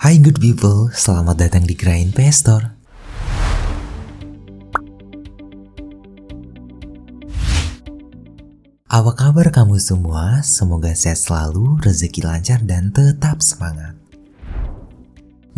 Hai good people, selamat datang di Grind Pastor. Apa kabar kamu semua? Semoga sehat selalu, rezeki lancar dan tetap semangat.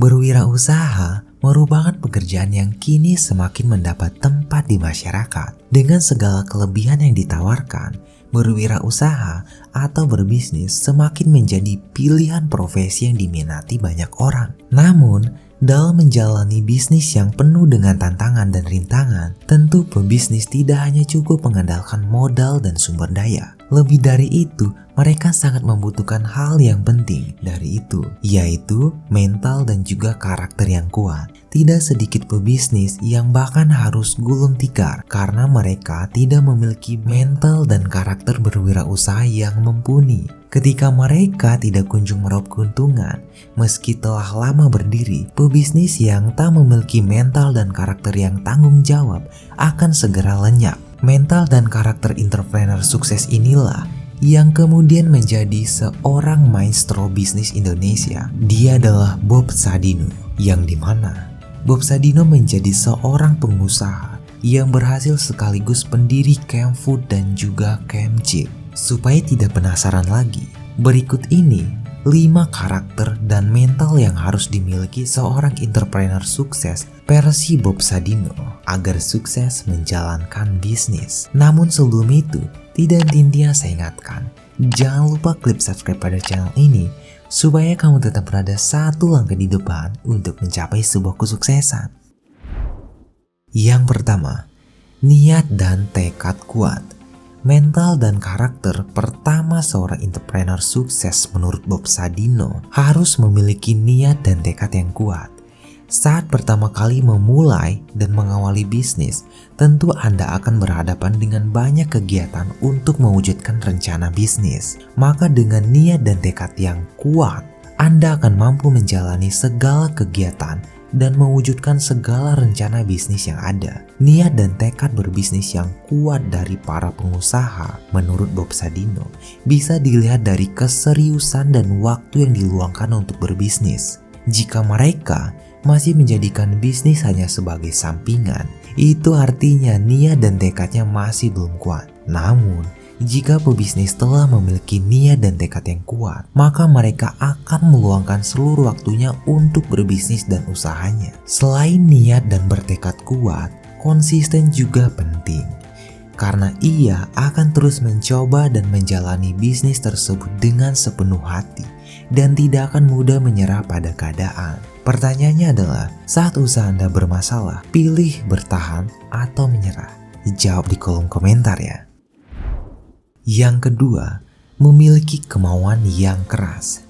Berwirausaha merupakan pekerjaan yang kini semakin mendapat tempat di masyarakat. Dengan segala kelebihan yang ditawarkan, berwirausaha atau berbisnis semakin menjadi pilihan profesi yang diminati banyak orang. Namun, dalam menjalani bisnis yang penuh dengan tantangan dan rintangan, tentu pebisnis tidak hanya cukup mengandalkan modal dan sumber daya. Lebih dari itu, mereka sangat membutuhkan hal yang penting dari itu, yaitu mental dan juga karakter yang kuat. Tidak sedikit pebisnis yang bahkan harus gulung tikar karena mereka tidak memiliki mental dan karakter berwirausaha yang mumpuni. Ketika mereka tidak kunjung meraup keuntungan, meski telah lama berdiri, pebisnis yang tak memiliki mental dan karakter yang tanggung jawab akan segera lenyap. Mental dan karakter entrepreneur sukses inilah yang kemudian menjadi seorang maestro bisnis Indonesia. Dia adalah Bob Sadino, yang dimana Bob Sadino menjadi seorang pengusaha yang berhasil sekaligus pendiri Camp Food dan juga Camp Chip. Supaya tidak penasaran lagi, berikut ini 5 karakter dan mental yang harus dimiliki seorang entrepreneur sukses versi Bob Sadino agar sukses menjalankan bisnis. Namun sebelum itu, tidak henti-hentinya saya ingatkan, jangan lupa klik subscribe pada channel ini supaya kamu tetap berada satu langkah di depan untuk mencapai sebuah kesuksesan. Yang pertama, niat dan tekad kuat. Mental dan karakter pertama seorang entrepreneur sukses menurut Bob Sadino harus memiliki niat dan tekad yang kuat. Saat pertama kali memulai dan mengawali bisnis, tentu Anda akan berhadapan dengan banyak kegiatan untuk mewujudkan rencana bisnis. Maka dengan niat dan tekad yang kuat, Anda akan mampu menjalani segala kegiatan dan mewujudkan segala rencana bisnis yang ada. Niat dan tekad berbisnis yang kuat dari para pengusaha menurut Bob Sadino bisa dilihat dari keseriusan dan waktu yang diluangkan untuk berbisnis. Jika mereka masih menjadikan bisnis hanya sebagai sampingan, itu artinya niat dan tekadnya masih belum kuat. Namun, jika pebisnis telah memiliki niat dan tekad yang kuat, maka mereka akan meluangkan seluruh waktunya untuk berbisnis dan usahanya. Selain niat dan bertekad kuat, konsisten juga penting. Karena ia akan terus mencoba dan menjalani bisnis tersebut dengan sepenuh hati dan tidak akan mudah menyerah pada keadaan. Pertanyaannya adalah, saat usaha Anda bermasalah, pilih bertahan atau menyerah? Jawab di kolom komentar ya. Yang kedua, memiliki kemauan yang keras.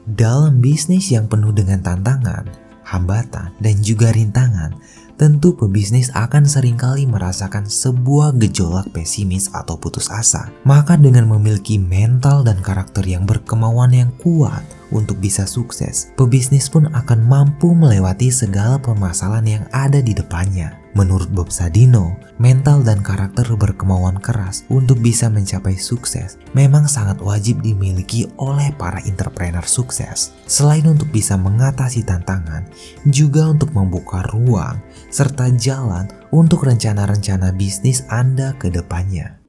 Dalam bisnis yang penuh dengan tantangan, hambatan, dan juga rintangan, tentu pebisnis akan seringkali merasakan sebuah gejolak pesimis atau putus asa. Maka dengan memiliki mental dan karakter yang berkemauan yang kuat untuk bisa sukses, pebisnis pun akan mampu melewati segala permasalahan yang ada di depannya. Menurut Bob Sadino, mental dan karakter berkemauan keras untuk bisa mencapai sukses memang sangat wajib dimiliki oleh para entrepreneur sukses. Selain untuk bisa mengatasi tantangan, juga untuk membuka ruang serta jalan untuk rencana-rencana bisnis Anda ke depannya.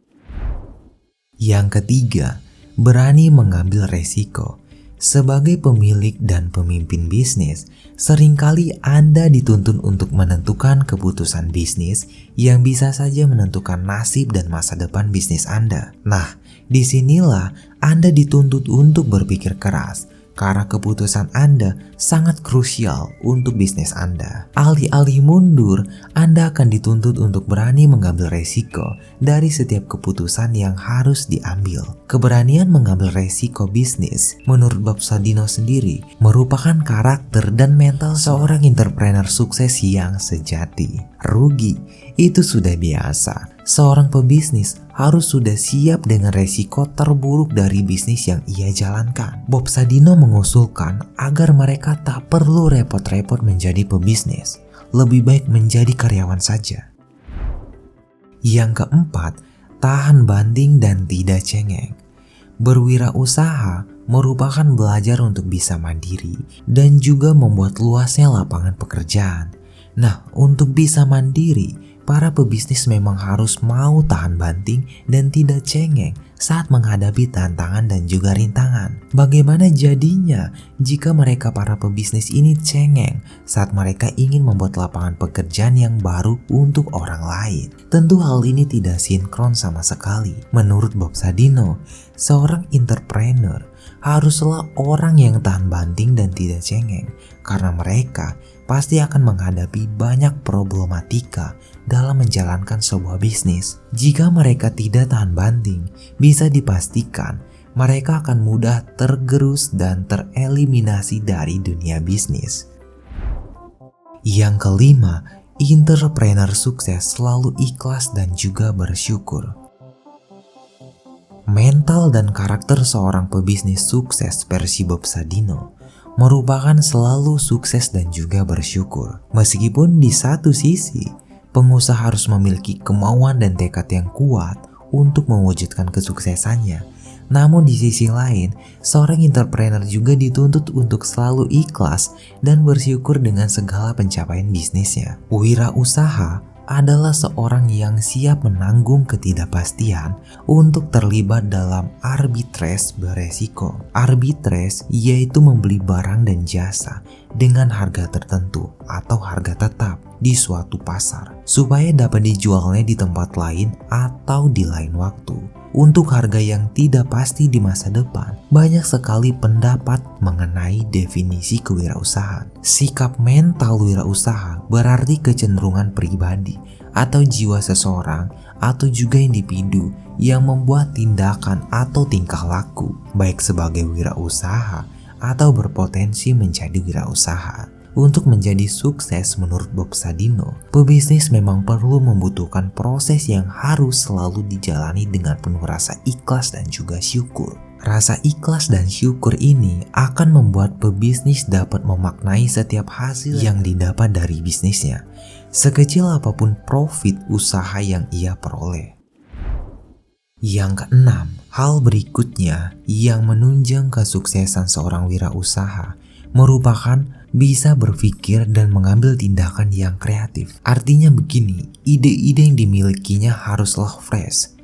Yang ketiga, berani mengambil resiko. Sebagai pemilik dan pemimpin bisnis, seringkali Anda dituntun untuk menentukan keputusan bisnis yang bisa saja menentukan nasib dan masa depan bisnis Anda. Nah, disinilah Anda dituntut untuk berpikir keras, karena keputusan Anda sangat krusial untuk bisnis Anda. Alih-alih mundur, Anda akan dituntut untuk berani mengambil resiko dari setiap keputusan yang harus diambil. Keberanian mengambil resiko bisnis, menurut Bob Sadino sendiri, merupakan karakter dan mental seorang entrepreneur sukses yang sejati. Rugi, itu sudah biasa. Seorang pebisnis harus sudah siap dengan resiko terburuk dari bisnis yang ia jalankan. Bob Sadino mengusulkan agar mereka tak perlu repot-repot menjadi pebisnis, lebih baik menjadi karyawan saja. Yang keempat, tahan banting dan tidak cengeng. Berwirausaha merupakan belajar untuk bisa mandiri dan juga membuat luasnya lapangan pekerjaan. Nah, untuk bisa mandiri, para pebisnis memang harus mau tahan banting dan tidak cengeng saat menghadapi tantangan dan juga rintangan. Bagaimana jadinya jika mereka para pebisnis ini cengeng saat mereka ingin membuat lapangan pekerjaan yang baru untuk orang lain? Tentu hal ini tidak sinkron sama sekali. Menurut Bob Sadino, seorang entrepreneur haruslah orang yang tahan banting dan tidak cengeng, karena mereka pasti akan menghadapi banyak problematika dalam menjalankan sebuah bisnis. Jika mereka tidak tahan banting, bisa dipastikan mereka akan mudah tergerus dan tereliminasi dari dunia bisnis. Yang kelima, entrepreneur sukses selalu ikhlas dan juga bersyukur. Mental dan karakter seorang pebisnis sukses versi Bob Sadino merupakan selalu sukses dan juga bersyukur. Meskipun di satu sisi, pengusaha harus memiliki kemauan dan tekad yang kuat untuk mewujudkan kesuksesannya. Namun di sisi lain, seorang entrepreneur juga dituntut untuk selalu ikhlas dan bersyukur dengan segala pencapaian bisnisnya. Wirausaha adalah seorang yang siap menanggung ketidakpastian untuk terlibat dalam arbitrase beresiko. Arbitrase yaitu membeli barang dan jasa dengan harga tertentu atau harga tetap di suatu pasar supaya dapat dijualnya di tempat lain atau di lain waktu. Untuk harga yang tidak pasti di masa depan, banyak sekali pendapat mengenai definisi kewirausahaan. Sikap mental wirausaha berarti kecenderungan pribadi atau jiwa seseorang atau juga individu yang membuat tindakan atau tingkah laku baik sebagai wirausaha atau berpotensi menjadi wirausaha. Untuk menjadi sukses menurut Bob Sadino, pebisnis memang perlu membutuhkan proses yang harus selalu dijalani dengan penuh rasa ikhlas dan juga syukur. Rasa ikhlas dan syukur ini akan membuat pebisnis dapat memaknai setiap hasil yang didapat dari bisnisnya, sekecil apapun profit usaha yang ia peroleh. Yang keenam, hal berikutnya yang menunjang kesuksesan seorang wirausaha merupakan bisa berpikir dan mengambil tindakan yang kreatif. Artinya begini, ide-ide yang dimilikinya haruslah fresh,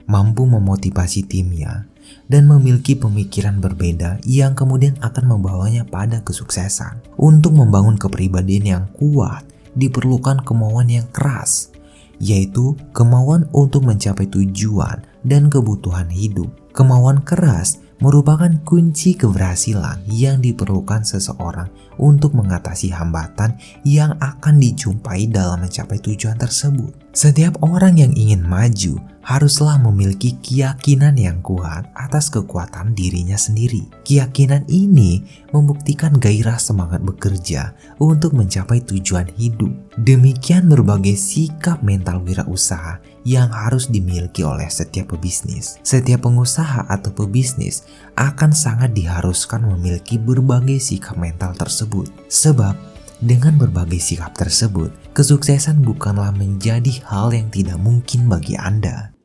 mampu memotivasi timnya, dan memiliki pemikiran berbeda yang kemudian akan membawanya pada kesuksesan. Untuk membangun kepribadian yang kuat, diperlukan kemauan yang keras, yaitu kemauan untuk mencapai tujuan dan kebutuhan hidup. Kemauan keras merupakan kunci keberhasilan yang diperlukan seseorang untuk mengatasi hambatan yang akan dijumpai dalam mencapai tujuan tersebut. Setiap orang yang ingin maju haruslah memiliki keyakinan yang kuat atas kekuatan dirinya sendiri. Keyakinan ini membuktikan gairah semangat bekerja untuk mencapai tujuan hidup. Demikian berbagai sikap mental wirausaha yang harus dimiliki oleh setiap pebisnis. Setiap pengusaha atau pebisnis akan sangat diharuskan memiliki berbagai sikap mental tersebut. Sebab dengan berbagai sikap tersebut, kesuksesan bukanlah menjadi hal yang tidak mungkin bagi Anda.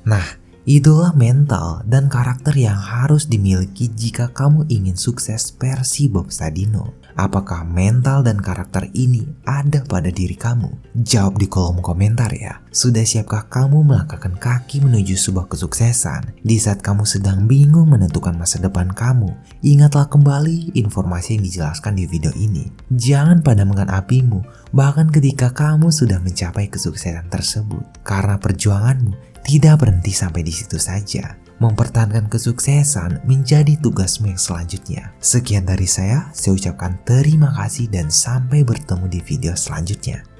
Nah, itulah mental dan karakter yang harus dimiliki jika kamu ingin sukses versi Bob Sadino. Apakah mental dan karakter ini ada pada diri kamu? Jawab di kolom komentar ya. Sudah siapkah kamu melangkahkan kaki menuju sebuah kesuksesan? Di saat kamu sedang bingung menentukan masa depan kamu, ingatlah kembali informasi yang dijelaskan di video ini. Jangan padamkan apimu, bahkan ketika kamu sudah mencapai kesuksesan tersebut. Karena perjuanganmu tidak berhenti sampai di situ saja. Mempertahankan kesuksesan menjadi tugasmu yang selanjutnya. Sekian dari saya ucapkan terima kasih dan sampai bertemu di video selanjutnya.